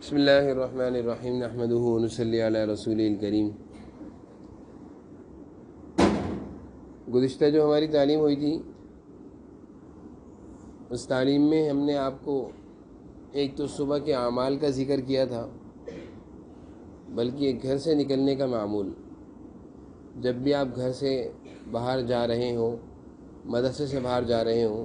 بسم اللہ الرحمن الرحیم نحمدہ ونصلی علی رسول الکریم۔ گزشتہ جو ہماری تعلیم ہوئی تھی اس تعلیم میں ہم نے آپ کو ایک تو صبح کے اعمال کا ذکر کیا تھا، بلکہ گھر سے نکلنے کا معمول۔ جب بھی آپ گھر سے باہر جا رہے ہوں، مدرسے سے باہر جا رہے ہوں،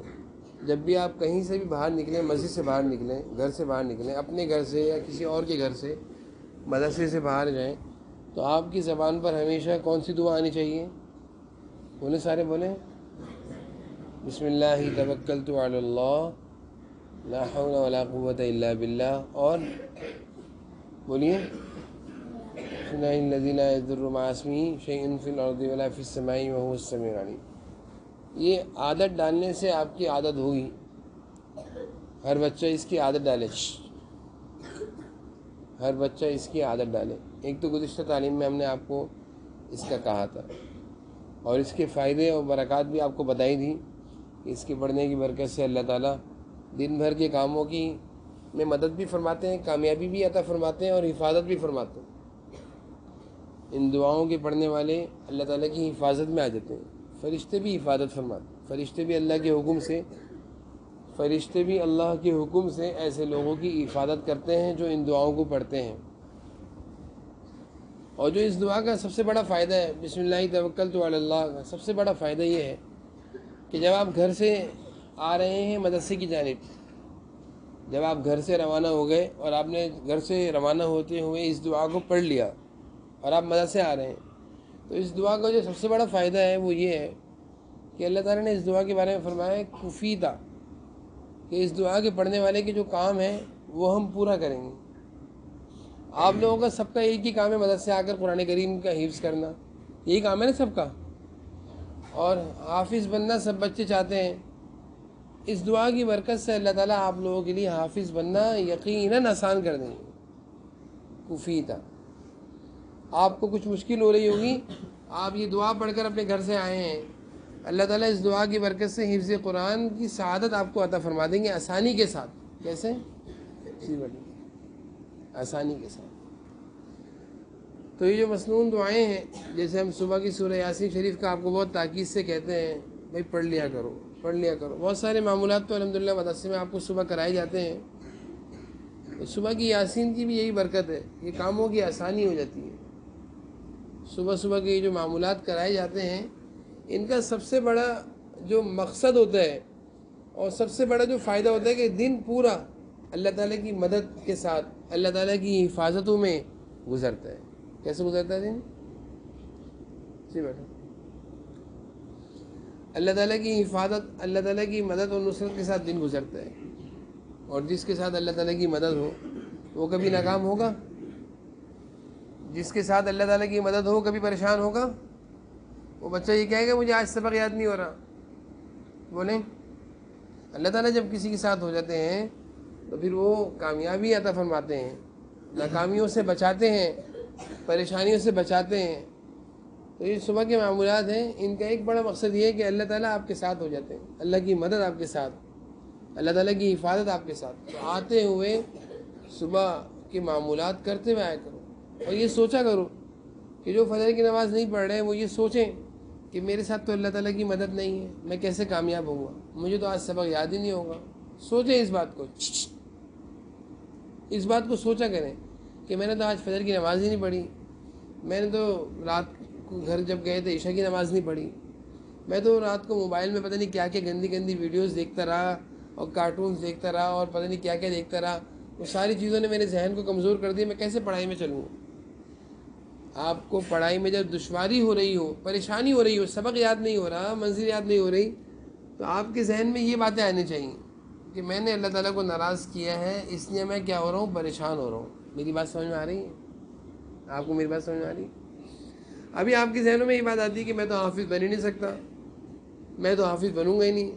جب بھی آپ کہیں سے بھی باہر نکلیں، مسجد سے باہر نکلیں، گھر سے باہر نکلیں، اپنے گھر سے یا کسی اور کے گھر سے، مدرسے سے باہر جائیں، تو آپ کی زبان پر ہمیشہ کون سی دعا آنی چاہیے؟ بولیں، سارے بولیں، بسم اللہ توکلت علی اللہ لا حول ولا قوت الا باللہ، اور بولیے بسم اللہ الذی لا یضر مع اسمہ شیء فی الارض ولا فی السماء وهو السمیع العلیم۔ یہ عادت ڈالنے سے آپ کی عادت ہوگی، ہر بچہ اس کی عادت ڈالے، ہر بچہ اس کی عادت ڈالے۔ ایک تو گزشتہ تعلیم میں ہم نے آپ کو اس کا کہا تھا، اور اس کے فائدے اور برکات بھی آپ کو بتائی تھی کہ اس کے پڑھنے کی برکت سے اللہ تعالیٰ دن بھر کے کاموں کی میں مدد بھی فرماتے ہیں، کامیابی بھی عطا فرماتے ہیں اور حفاظت بھی فرماتے ہیں۔ ان دعاؤں کے پڑھنے والے اللہ تعالیٰ کی حفاظت میں آ جاتے ہیں، فرشتے بھی حفاظت فرماتے ہیں، فرشتے بھی اللہ کے حکم سے ایسے لوگوں کی حفاظت کرتے ہیں جو ان دعاؤں کو پڑھتے ہیں۔ اور جو اس دعا کا سب سے بڑا فائدہ ہے، بسم اللہ توکلت علی اللہ کا سب سے بڑا فائدہ یہ ہے کہ جب آپ گھر سے آ رہے ہیں مدرسے کی جانب، جب آپ گھر سے روانہ ہو گئے اور آپ نے گھر سے روانہ ہوتے ہوئے اس دعا کو پڑھ لیا اور آپ مدرسے آ رہے ہیں، تو اس دعا کا جو سب سے بڑا فائدہ ہے وہ یہ ہے کہ اللہ تعالیٰ نے اس دعا کے بارے میں فرمایا کفیتا، کہ اس دعا کے پڑھنے والے کے جو کام ہیں وہ ہم پورا کریں گے۔ آپ لوگوں کا سب کا ایک ہی کام ہے، مدرسے آ کر قرآن کریم کا حفظ کرنا، یہی کام ہے نا سب کا، اور حافظ بننا سب بچے چاہتے ہیں۔ اس دعا کی برکت سے اللہ تعالیٰ آپ لوگوں کے لیے حافظ بننا یقیناً آسان کر دیں گے۔ کفیتا، آپ کو کچھ مشکل ہو رہی ہوگی، آپ یہ دعا پڑھ کر اپنے گھر سے آئے ہیں، اللہ تعالیٰ اس دعا کی برکت سے حفظ قرآن کی سعادت آپ کو عطا فرما دیں گے آسانی کے ساتھ۔ کیسے؟ آسانی کے ساتھ۔ تو یہ جو مسنون دعائیں ہیں، جیسے ہم صبح کی سورہ یاسین شریف کا آپ کو بہت تاکید سے کہتے ہیں بھائی پڑھ لیا کرو، پڑھ لیا کرو۔ بہت سارے معمولات تو الحمدللہ مدرسے میں آپ کو صبح کرائے جاتے ہیں، تو صبح کی یاسین کی بھی یہی برکت ہے، یہ کاموں کی آسانی ہو جاتی ہے۔ صبح صبح کے یہ جو معمولات کرائے جاتے ہیں، ان کا سب سے بڑا جو مقصد ہوتا ہے اور سب سے بڑا جو فائدہ ہوتا ہے کہ دن پورا اللہ تعالیٰ کی مدد کے ساتھ، اللہ تعالیٰ کی حفاظتوں میں گزرتا ہے۔ کیسے گزرتا ہے دن؟ جی بیٹا، اللہ تعالیٰ کی حفاظت، اللہ تعالیٰ کی مدد اور نصرت کے ساتھ دن گزرتا ہے، اور جس کے ساتھ اللہ تعالیٰ کی مدد ہو وہ کبھی ناکام ہوگا؟ جس کے ساتھ اللہ تعالیٰ کی مدد ہو کبھی پریشان ہوگا؟ وہ بچہ یہ کہے گا مجھے آج سبق یاد نہیں ہو رہا؟ بولیں، اللہ تعالیٰ جب کسی کے ساتھ ہو جاتے ہیں تو پھر وہ کامیابی عطا فرماتے ہیں، ناکامیوں سے بچاتے ہیں، پریشانیوں سے بچاتے ہیں۔ تو یہ صبح کے معمولات ہیں، ان کا ایک بڑا مقصد یہ ہے کہ اللہ تعالیٰ آپ کے ساتھ ہو جاتے ہیں، اللہ کی مدد آپ کے ساتھ، اللہ تعالیٰ کی حفاظت آپ کے ساتھ۔ تو آتے ہوئے صبح کے معمولات کرتے ہوئے آیا کرو، اور یہ سوچا کرو کہ جو فجر کی نماز نہیں پڑھ رہے ہیں وہ یہ سوچیں کہ میرے ساتھ تو اللہ تعالیٰ کی مدد نہیں ہے، میں کیسے کامیاب ہوں گا، مجھے تو آج سبق یاد ہی نہیں ہوگا۔ سوچیں اس بات کو سوچا کریں کہ میں نے تو آج فجر کی نماز ہی نہیں پڑھی، میں نے تو رات کو گھر جب گئے تو عشاء کی نماز نہیں پڑھی، میں تو رات کو موبائل میں پتہ نہیں کیا کیا گندی گندی ویڈیوز دیکھتا رہا اور کارٹونز دیکھتا رہا اور پتہ نہیں کیا کیا دیکھتا رہا، وہ ساری چیزوں نے میرے ذہن کو کمزور کر دیا، میں کیسے پڑھائی میں چلوں؟ آپ کو پڑھائی میں جب دشواری ہو رہی ہو، پریشانی ہو رہی ہو، سبق یاد نہیں ہو رہا، منزل یاد نہیں ہو رہی، تو آپ کے ذہن میں یہ باتیں آنی چاہیے کہ میں نے اللہ تعالیٰ کو ناراض کیا ہے، اس لیے میں کیا ہو رہا ہوں، پریشان ہو رہا ہوں۔ میری بات سمجھ میں آ رہی ہے؟ آپ کو میری بات سمجھ میں آ رہی ہے؟ ابھی آپ کے ذہنوں میں یہ بات آتی ہے کہ میں تو حافظ بن ہی نہیں سکتا، میں تو حافظ بنوں گا ہی نہیں،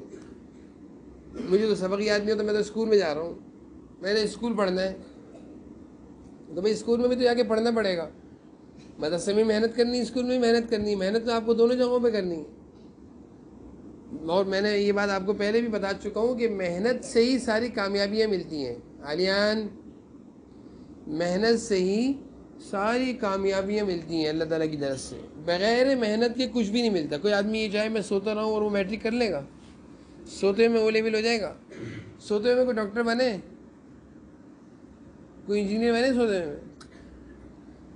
مجھے تو سبق یاد نہیں ہوتا، میں تو اسکول میں جا رہا ہوں، میں نے اسکول پڑھنا ہے، تو بھائی اسکول میں بھی تو جا کے پڑھنا پڑے گا، مدرسے میں محنت کرنی ہے، اسکول میں بھی محنت کرنی ہے، محنت تو آپ کو دونوں جگہوں پہ کرنی ہے۔ اور میں نے یہ بات آپ کو پہلے بھی بتا چکا ہوں کہ محنت سے ہی ساری کامیابیاں ملتی ہیں۔ عالیان، محنت سے ہی ساری کامیابیاں ملتی ہیں اللہ تعالیٰ کی طرف سے. بغیر محنت کے کچھ بھی نہیں ملتا. کوئی آدمی یہ چاہے میں سوتا رہا ہوں اور وہ میٹرک کر لے گا؟ سوتے میں وہ لیول ہو جائے گا؟ سوتے میں کوئی ڈاکٹر بنے، کوئی انجینئر بنے؟ سوتے میں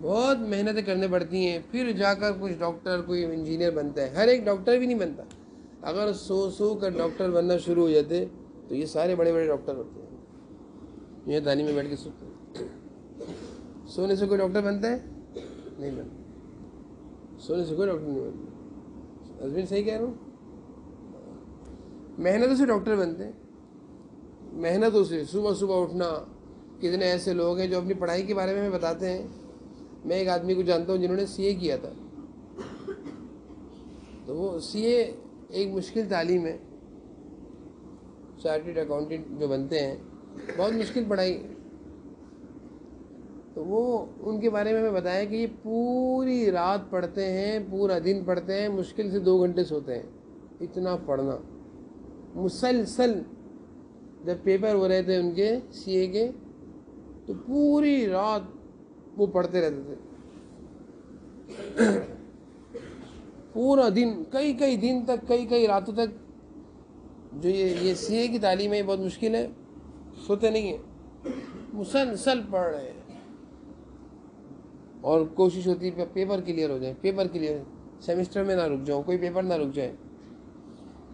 بہت محنتیں کرنے پڑتی ہیں، پھر جا کر کچھ ڈاکٹر کوئی انجینئر بنتا ہے. ہر ایک ڈاکٹر بھی نہیں بنتا. اگر سو کر ڈاکٹر بننا شروع ہو جاتے تو یہ سارے بڑے بڑے ڈاکٹر ہوتے ہیں. یہ تعلیم میں بیٹھ کے سوتے ہیں. سونے سے کوئی ڈاکٹر بنتا ہے؟ نہیں بنتا. سونے سے کوئی ڈاکٹر نہیں بنتا. ہسبینڈ صحیح کہہ رہا ہوں؟ محنتوں سے ڈاکٹر بنتے ہیں. محنتوں سے صبح صبح اٹھنا. کتنے ایسے لوگ ہیں جو اپنی پڑھائی کے بارے میں بتاتے ہیں. میں ایک آدمی کو جانتا ہوں جنہوں نے سی اے کیا تھا. تو وہ سی اے ایک مشکل تعلیم ہے. چارٹرڈ اکاؤنٹنٹ جو بنتے ہیں بہت مشکل پڑھائی. تو وہ ان کے بارے میں ہمیں بتایا کہ یہ پوری رات پڑھتے ہیں، پورا دن پڑھتے ہیں، مشکل سے 2 گھنٹے سوتے ہیں. اتنا پڑھنا مسلسل. جب پیپر ہو رہے تھے ان کے سی اے کے تو پوری رات وہ پڑھتے رہتے تھے. پورا دن، کئی دن تک، کئی راتوں تک. جو یہ سی اے کی تعلیم ہے یہ بہت مشکل ہے. سوتے نہیں ہیں، مسلسل پڑھ رہے ہیں. اور کوشش ہوتی ہے پیپر کلیئر ہو جائے، پیپر کلیئر، سیمسٹر میں نہ رک جاؤں، کوئی پیپر نہ رک جائے.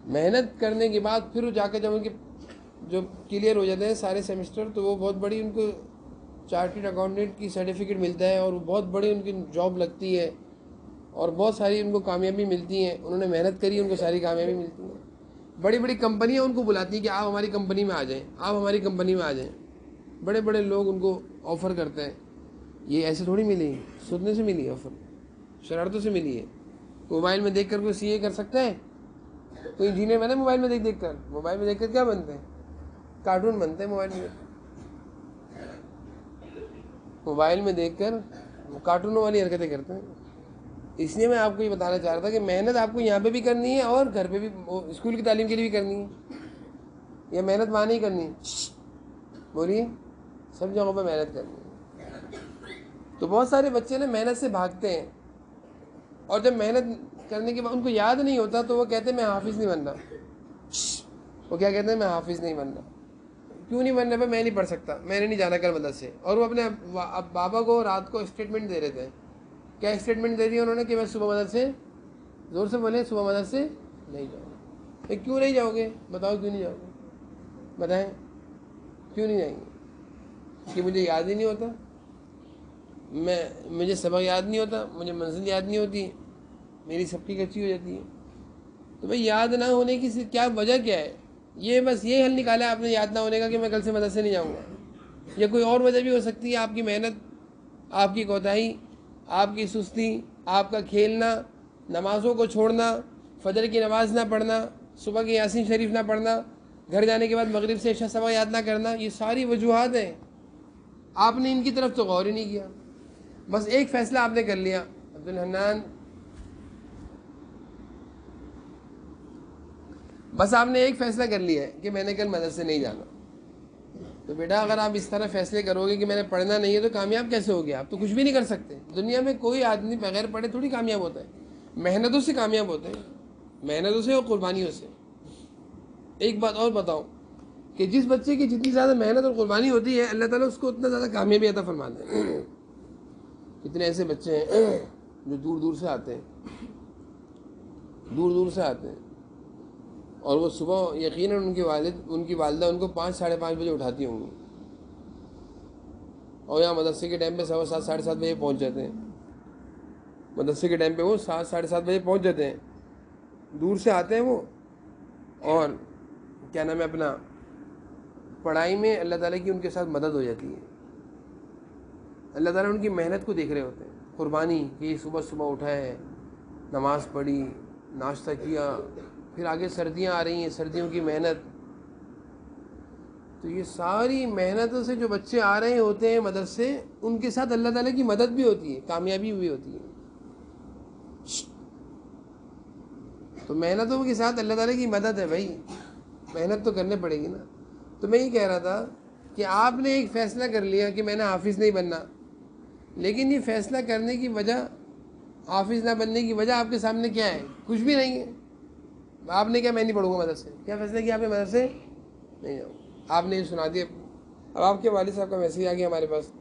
محنت کرنے کے بعد پھر جا کے جب ان کے جو کلیئر ہو جاتے ہیں سارے سیمسٹر تو وہ بہت بڑی ان کو چارٹرڈ اکاؤنٹنٹ کی سرٹیفکیٹ ملتا ہے اور وہ بہت بڑی ان کی جاب لگتی ہے اور بہت ساری ان کو کامیابی ملتی ہیں. انہوں نے محنت کری، ان کو ساری کامیابی ملتی ہیں. بڑی بڑی کمپنیاں ان کو بلاتی ہیں کہ آپ ہماری کمپنی میں آ جائیں، آپ ہماری کمپنی میں آ جائیں. بڑے بڑے لوگ ان کو آفر کرتے ہیں. یہ ایسے تھوڑی ملی، سننے سے ملی آفر، شرارتوں سے ملی ہے. موبائل میں دیکھ کر کوئی سی اے کر سکتا ہے؟ کوئی انجینئر بنے موبائل میں دیکھ کر؟ موبائل میں دیکھ کر کیا بنتے ہیں؟ کارٹون بنتے ہیں موبائل میں. موبائل میں دیکھ کر کارٹونوں والی حرکتیں کرتے ہیں. اس لیے میں آپ کو یہ بتانا چاہ رہا تھا کہ محنت آپ کو یہاں پہ بھی کرنی ہے اور گھر پہ بھی، اسکول کی تعلیم کے لیے بھی کرنی ہے. یا محنت وہاں نہیں کرنی؟ بولیے، سب جگہوں پہ محنت کرنی ہے. تو بہت سارے بچے نا محنت سے بھاگتے ہیں اور جب محنت کرنے کے بعد ان کو یاد نہیں ہوتا تو وہ کہتے ہیں میں حافظ نہیں بننا. وہ کیا کہتے ہیں؟ میں حافظ نہیں بننا. کیوں نہیں بننا؟ پہ میں نہیں پڑھ سکتا، میں نے نہیں جانا کل مدرسے. اور وہ اپنے بابا کو رات کو اسٹیٹمنٹ دے رہے تھے. کیا اسٹیٹمنٹ دے دی انہوں نے؟ کہ میں صبح مدرسے، زور سے بولے، صبح مدرسے نہیں جاؤں گا. کیوں نہیں جاؤ گے؟ بتاؤ کیوں نہیں جاؤ گے؟ بتائیں کیوں نہیں جائیں گے؟ کہ مجھے یاد ہی نہیں ہوتا، مجھے سبق یاد نہیں ہوتا، مجھے منزل یاد نہیں ہوتی، میری سب کی کچی ہو جاتی ہے. تو بھائی یاد نہ ہونے کی کیا وجہ کیا ہے؟ یہ بس یہ حل نکالا آپ نے یاد نہ ہونے کا کہ میں کل سے مدرسے نہیں جاؤں گا. یا کوئی اور وجہ بھی ہو سکتی ہے، آپ کی محنت، آپ کی کوتاہی، آپ کی سستی، آپ کا کھیلنا، نمازوں کو چھوڑنا، فجر کی نماز نہ پڑھنا، صبح کی یاسین شریف نہ پڑھنا، گھر جانے کے بعد مغرب سے عشاء سبق یاد نہ کرنا. یہ ساری وجوہات ہیں. آپ نے ان کی طرف تو غور ہی نہیں کیا. بس ایک فیصلہ آپ نے کر لیا، عبدالحنان، بس آپ نے ایک فیصلہ کر لیا ہے کہ میں نے کل مدرسے نہیں جانا. تو بیٹا اگر آپ اس طرح فیصلے کرو گے کہ میں نے پڑھنا نہیں ہے تو کامیاب کیسے ہوگے؟ آپ تو کچھ بھی نہیں کر سکتے. دنیا میں کوئی آدمی بغیر پڑھے تھوڑی کامیاب ہوتا ہے. محنتوں سے کامیاب ہوتے ہیں، محنتوں سے اور قربانیوں سے. ایک بات اور بتاؤں کہ جس بچے کی جتنی زیادہ محنت اور قربانی ہوتی ہے اللہ تعالیٰ اس کو اتنا زیادہ کامیابی عطا فرماتے ہیں. کتنے ایسے بچے ہیں جو دور دور سے آتے ہیں، دور دور سے آتے ہیں اور وہ صبح یقیناً ان کے والد، ان کی والدہ ان کو 5 ساڑھے 5 بجے اٹھاتی ہوں گی اور یہاں مدرسے کے ٹائم پہ 7:15 ساڑھے 7 بجے پہنچ جاتے ہیں. مدرسے کے ٹائم پہ وہ 7 ساڑھے 7 بجے پہنچ جاتے ہیں. دور سے آتے ہیں وہ، اور کیا نام ہے اپنا، پڑھائی میں اللہ تعالیٰ کی ان کے ساتھ مدد ہو جاتی ہے. اللہ تعالیٰ ان کی محنت کو دیکھ رہے ہوتے ہیں، قربانی کہ صبح صبح اٹھا ہے، نماز پڑھی، ناشتہ کیا، پھر آگے سردیاں آ رہی ہیں، سردیوں کی محنت. تو یہ ساری محنتوں سے جو بچے آ رہے ہوتے ہیں مدرسے، ان کے ساتھ اللہ تعالیٰ کی مدد بھی ہوتی ہے، کامیابی بھی ہوتی ہے. تو محنتوں کے ساتھ اللہ تعالیٰ کی مدد ہے. بھائی محنت تو کرنے پڑے گی نا. تو میں یہ کہہ رہا تھا کہ آپ نے ایک فیصلہ کر لیا کہ میں نے حافظ نہیں بننا، لیکن یہ فیصلہ کرنے کی وجہ، حافظ نہ بننے کی وجہ آپ کے سامنے کیا ہے؟ کچھ بھی نہیں ہے. آپ نے کیا، میں نہیں پڑھوں گا مدرسے، کیا فیصلہ کیا آپ نے؟ مدرسے نہیں جاؤں. آپ نے سنا دیا. اب آپ کے والد صاحب کا میسیج آ گیا ہمارے پاس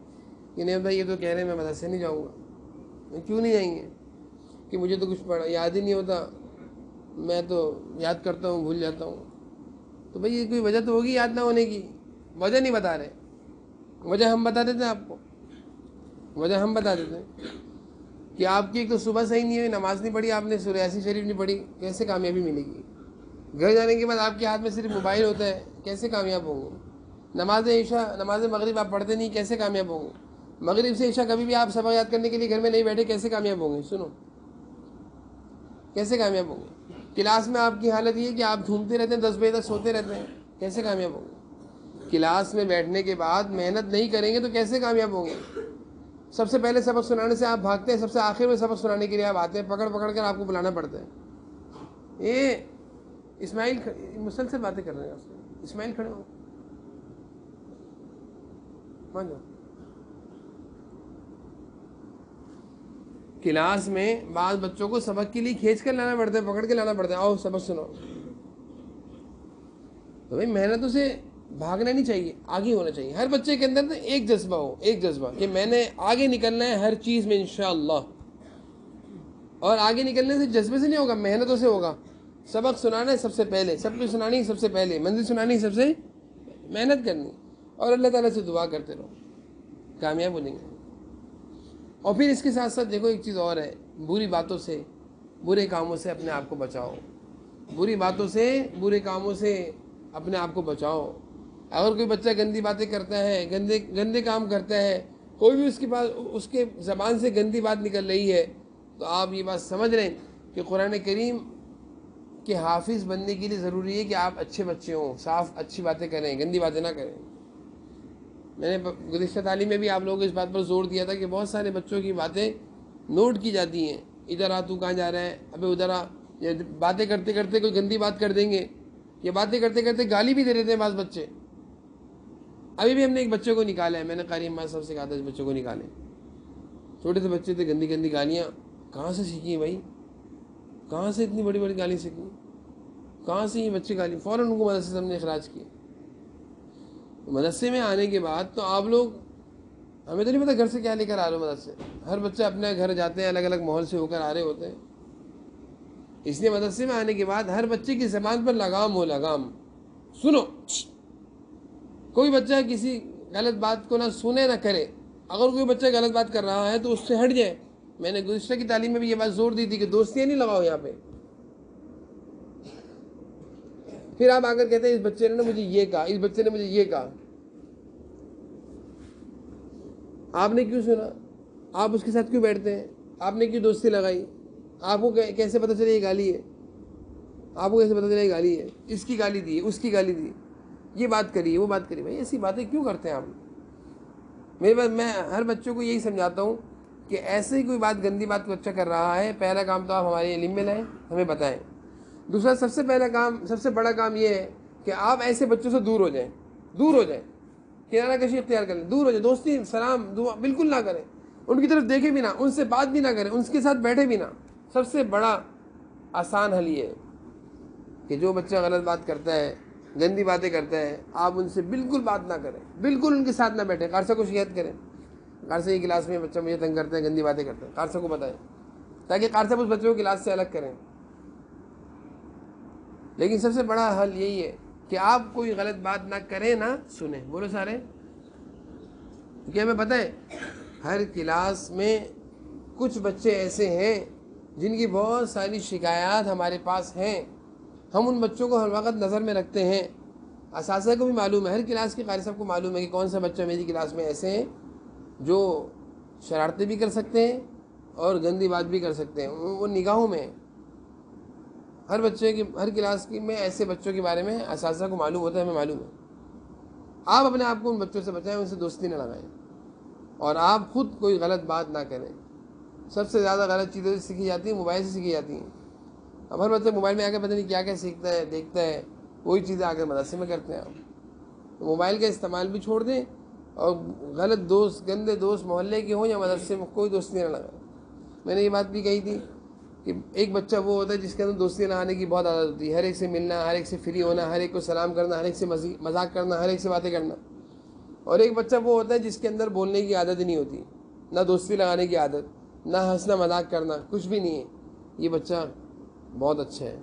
کہ نہیں بھائی یہ تو کہہ رہے ہیں میں مدرسے نہیں جاؤں گا. کیوں نہیں جائیں گے؟ کہ مجھے تو کچھ یاد ہی نہیں ہوتا، میں تو یاد کرتا ہوں بھول جاتا ہوں. تو بھائی یہ کوئی وجہ تو ہوگی یاد نہ ہونے کی. وجہ نہیں بتا رہے، وجہ ہم بتا دیتے ہیں آپ کو. وجہ ہم بتا دیتے ہیں کہ آپ کی ایک تو صبح صحیح نہیں ہوئی، نماز نہیں پڑھی آپ نے، سورہ یاسین شریف نہیں پڑھی، کیسے کامیابی ملے گی؟ گھر جانے کے بعد آپ کے ہاتھ میں صرف موبائل ہوتا ہے، کیسے کامیاب ہوں گے؟ نماز عشاء، نماز مغرب آپ پڑھتے نہیں، کیسے کامیاب ہوں گے؟ مغرب سے عشاء کبھی بھی آپ سبق یاد کرنے کے لیے گھر میں نہیں بیٹھے، کیسے کامیاب ہوں گے؟ سنو، کیسے کامیاب ہوں گے؟ کلاس میں آپ کی حالت یہ ہے کہ آپ گھومتے رہتے ہیں، 10 بجے تک سوتے رہتے ہیں، کیسے کامیاب ہوں گے؟ کلاس میں بیٹھنے کے بعد محنت نہیں کریں گے تو کیسے کامیاب ہوں گے؟ سب سے پہلے سبق سنانے سے آپ بھاگتے ہیں، سب سے آخر میں سبق سنانے کے لیے آپ آتے ہیں، پکڑ پکڑ کر آپ کو بلانا پڑتا ہے. یہ اسماعیل مسلسل باتیں کر رہے ہیں آپ سے. اسماعیل کھڑے ہو، مان جاؤ. کلاس میں بعض بچوں کو سبق کے لیے کھینچ کر لانا پڑتا ہے، پکڑ کے لانا پڑتا ہے، آؤ سبق سنو. تو بھائی محنتوں سے بھاگنا نہیں چاہیے، آگے ہونا چاہیے. ہر بچے کے اندر ایک جذبہ ہو، ایک جذبہ کہ میں نے آگے نکلنا ہے ہر چیز میں انشاءاللہ. اور آگے نکلنے سے جذبے سے نہیں ہوگا، محنتوں سے ہوگا. سبق سنانا ہے سب سے پہلے، سب کچھ سنانی ہے سب سے پہلے، منزل سنانی ہے سب سے، محنت کرنی اور اللہ تعالیٰ سے دعا کرتے رہو، کامیاب ہو جائیں گے. اور پھر اس کے ساتھ ساتھ دیکھو ایک چیز اور ہے، بری باتوں سے، برے کاموں سے اپنے آپ کو بچاؤ. بری باتوں سے، برے کاموں سے اپنے آپ کو بچاؤ. اگر کوئی بچہ گندی باتیں کرتا ہے، گندے کام کرتا ہے، کوئی بھی اس کے پاس اس کے زبان سے گندی بات نکل رہی ہے، تو آپ یہ بات سمجھ رہے ہیں کہ قرآن کریم کے حافظ بننے کے لیے ضروری ہے کہ آپ اچھے بچے ہوں، صاف اچھی باتیں کریں، گندی باتیں نہ کریں. میں نے گزشتہ تعلیم میں بھی آپ لوگوں کو اس بات پر زور دیا تھا کہ بہت سارے بچوں کی باتیں نوٹ کی جاتی ہیں. ادھر آ، تو کہاں جا رہا ہے، ابے ادھر آ. یہ باتیں کرتے کرتے کوئی گندی بات کر دیں گے، یہ باتیں کرتے کرتے گالی بھی دے دیتے ہیں بعض بچے. ابھی بھی ہم نے ایک بچے کو نکالا ہے، میں نے قاری امام صاحب سے کہا تھا اس بچے کو نکالیں. چھوٹے سے بچے تھے، گندی گندی گالیاں کہاں سے سیکھی بھائی؟ کہاں سے اتنی بڑی بڑی گالی سیکھی؟ کہاں سے یہ بچے گالی؟ فوراً ان کو مدرسے سے ہم نے اخراج کیا. مدرسے میں آنے کے بعد تو آپ لوگ، ہمیں تو نہیں پتا گھر سے کیا لے کر آ رہے ہو مدرسے. ہر بچہ اپنے گھر جاتے ہیں، الگ الگ ماحول سے ہو کر آ رہے ہوتے ہیں. اس لیے مدرسے میں آنے کے بعد ہر بچے کی زبان پر لگام ہو، لگام. سنو، کوئی بچہ کسی غلط بات کو نہ سنے نہ کرے. اگر کوئی بچہ غلط بات کر رہا ہے تو اس سے ہٹ جائے. میں نے گزشتہ کی تعلیم میں بھی یہ بات زور دی تھی کہ دوستیاں نہیں لگاؤ یہاں پہ. پھر آپ آ کر کہتے ہیں اس بچے نے مجھے یہ کہا، اس بچے نے مجھے یہ کہا. آپ نے کیوں سنا؟ آپ اس کے ساتھ کیوں بیٹھتے ہیں؟ آپ نے کیوں دوستی لگائی؟ آپ کو کیسے پتہ چلے یہ گالی ہے؟ آپ کو کیسے پتہ چلے یہ گالی ہے؟ اس کی گالی دی، اس کی گالی دی، یہ بات کری، وہ بات کری. بھائی ایسی باتیں کیوں کرتے ہیں آپ؟ میرے پاس، میں ہر بچوں کو یہی سمجھاتا ہوں کہ ایسے ہی کوئی بات، گندی بات کو بچہ کر رہا ہے، پہلا کام تو آپ ہمارے علم میں لائیں، ہمیں بتائیں. دوسرا سب سے پہلا کام، سب سے بڑا کام یہ ہے کہ آپ ایسے بچوں سے دور ہو جائیں، دور ہو جائیں، کنارہ کشی اختیار کر لیں، دور ہو جائیں. دوستی، سلام، دعا بالکل نہ کریں، ان کی طرف دیکھیں بھی نہ، ان سے بات بھی نہ کریں، ان کے ساتھ بیٹھے بھی نہ. سب سے بڑا آسان حل یہ ہے کہ جو بچہ غلط بات کرتا ہے، گندی باتیں کرتا ہے، آپ ان سے بالکل بات نہ کریں، بالکل ان کے ساتھ نہ بیٹھیں. قارصہ کو شکایت کریں، قارصہ کی کلاس میں بچہ مجھے تنگ کرتا ہے، گندی باتیں کرتا ہے، قارصہ کو بتائیں تاکہ قارصہ اس بچے کو کلاس سے الگ کریں. لیکن سب سے بڑا حل یہی ہے کہ آپ کوئی غلط بات نہ کریں، نہ سنیں. بولو سارے. کیونکہ ہمیں پتہ ہے ہر کلاس میں کچھ بچے ایسے ہیں جن کی بہت ساری شکایات ہمارے پاس ہیں. ہم ان بچوں کو ہر وقت نظر میں رکھتے ہیں. اساتذہ کو بھی معلوم ہے، ہر کلاس کے قاری صاحب کو معلوم ہے کہ کون سا بچہ میری کلاس میں ایسے ہیں جو شرارتیں بھی کر سکتے ہیں اور گندی بات بھی کر سکتے ہیں. وہ نگاہوں میں ہیں. ہر بچے کی، ہر کلاس کی میں ایسے بچوں کے بارے میں اساتذہ کو معلوم ہوتا ہے، ہمیں معلوم ہے. آپ اپنے آپ کو ان بچوں سے بچائیں، ان سے دوستی نہ لگائیں، اور آپ خود کوئی غلط بات نہ کریں. سب سے زیادہ غلط چیزیں سیکھی جاتی ہیں موبائل سے سیکھی جاتی ہیں. اب ہر بچہ موبائل میں آ کے پتہ نہیں کیا کیا سیکھتا ہے، دیکھتا ہے، وہی چیزیں آ کر مدرسے میں کرتے ہیں. آپ موبائل کا استعمال بھی چھوڑ دیں، اور غلط دوست، گندے دوست محلے کے ہوں یا مدرسے میں، کوئی دوستی نہ لگائیں۔ میں نے یہ بات بھی کہی تھی کہ ایک بچہ وہ ہوتا ہے جس کے اندر دوستی لگانے کی بہت عادت ہوتی ہے، ہر ایک سے ملنا، ہر ایک سے فری ہونا، ہر ایک کو سلام کرنا، ہر ایک سے مذاق کرنا، ہر ایک سے باتیں کرنا۔ اور ایک بچہ وہ ہوتا ہے جس کے اندر بولنے کی عادت ہی نہیں ہوتی، نہ دوستی لگانے کی عادت، نہ ہنسنا مذاق کرنا، کچھ بھی نہیں ہے۔ یہ بچہ بہت اچھا ہے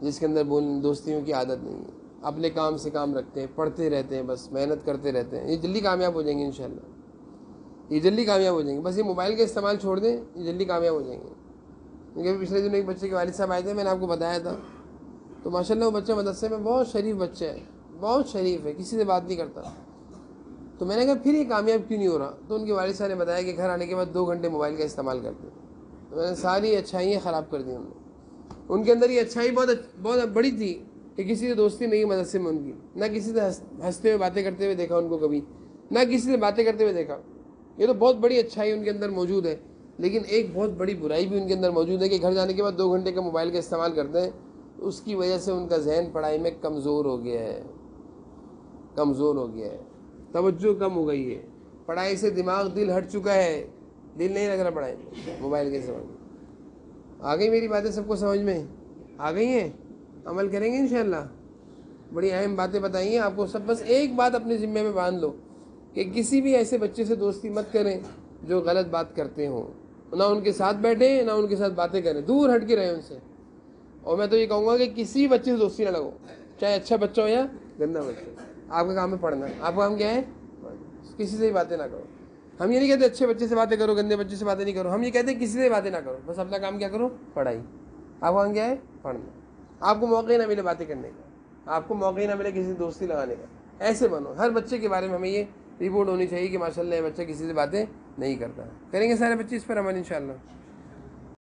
جس کے اندر دوستیوں کی عادت نہیں ہے، اپنے کام سے کام رکھتے ہیں، پڑھتے رہتے ہیں، بس محنت کرتے رہتے ہیں۔ یہ جلدی کامیاب ہو جائیں گے انشاءاللہ، یہ جلدی کامیاب ہو جائیں گے۔ بس یہ موبائل کا استعمال چھوڑ دیں، یہ جلدی کامیاب ہو جائیں گے۔ کیونکہ پچھلے دنوں ایک بچے کے والد صاحب آئے تھے، میں نے آپ کو بتایا تھا، تو ماشاءاللہ وہ بچہ مدرسے میں بہت شریف بچہ ہے، بہت شریف ہے، کسی سے بات نہیں کرتا۔ تو میں نے کہا پھر یہ کامیاب کیوں نہیں ہو رہا؟ تو ان کے والد صاحب نے بتایا کہ گھر آنے کے بعد 2 گھنٹے موبائل کا استعمال کرتے ہیں۔ تو میں نے ساری اچھائیاں خراب کر دی ان کے اندر۔ یہ اچھائی بہت بڑی تھی کہ کسی سے دوستی نہیں مدرسے میں ان کی، نہ کسی سے ہنستے ہوئے باتیں کرتے ہوئے دیکھا ان کو کبھی، نہ کسی سے باتیں کرتے ہوئے دیکھا۔ یہ تو بہت بڑی اچھائی ان کے اندر موجود ہے، لیکن ایک بہت بڑی برائی بھی ان کے اندر موجود ہے کہ گھر جانے کے بعد 2 گھنٹے کا موبائل کا استعمال کرتے ہیں۔ اس کی وجہ سے ان کا ذہن پڑھائی میں کمزور ہو گیا ہے، کمزور ہو گیا ہے، توجہ کم ہو گئی ہے، پڑھائی سے دماغ، دل ہٹ چکا ہے، دل نہیں لگ رہا پڑھائی میں، موبائل کے سمجھ۔ آ گئی میری باتیں سب کو سمجھ میں؟ آ گئی ہیں؟ عمل کریں گے انشاءاللہ؟ بڑی اہم باتیں بتائی ہیں آپ کو سب۔ بس ایک بات اپنے ذمے میں باندھ لو کہ کسی بھی ایسے بچے سے دوستی مت کریں جو غلط بات کرتے ہوں، نہ ان کے ساتھ بیٹھیں، نہ ان کے ساتھ باتیں کریں، دور ہٹ کے رہیں ان سے۔ اور میں تو یہ کہوں گا کہ کسی بچے سے دوستی نہ لگو، چاہے اچھا بچہ ہو یا گندا بچہ ہو۔ آپ کا کام ہے پڑھنا، آپ کا کام کیا ہے؟ کسی سے ہی باتیں نہ کرو۔ ہم یہ نہیں کہتے اچھے بچے سے باتیں کرو، گندے بچے سے باتیں نہیں کرو، ہم یہ کہتے ہیں کسی سے باتیں نہ کرو، بس اپنا کام کیا کرو؟ پڑھائی۔ آپ کا کام کیا ہے؟ پڑھنا۔ آپ کو موقع ہی نہ ملے باتیں کرنے کا، آپ کو موقع ہی نہ ملے کسی سے دوستی لگانے کا، ایسے بنو۔ ہر بچے کے بارے میں ہمیں یہ رپورٹ ہونی چاہیے کہ ماشاءاللہ یہ بچہ کسی سے باتیں نہیں کرتا۔ کریں گے سارے بچے اس پر عمل انشاءاللہ؟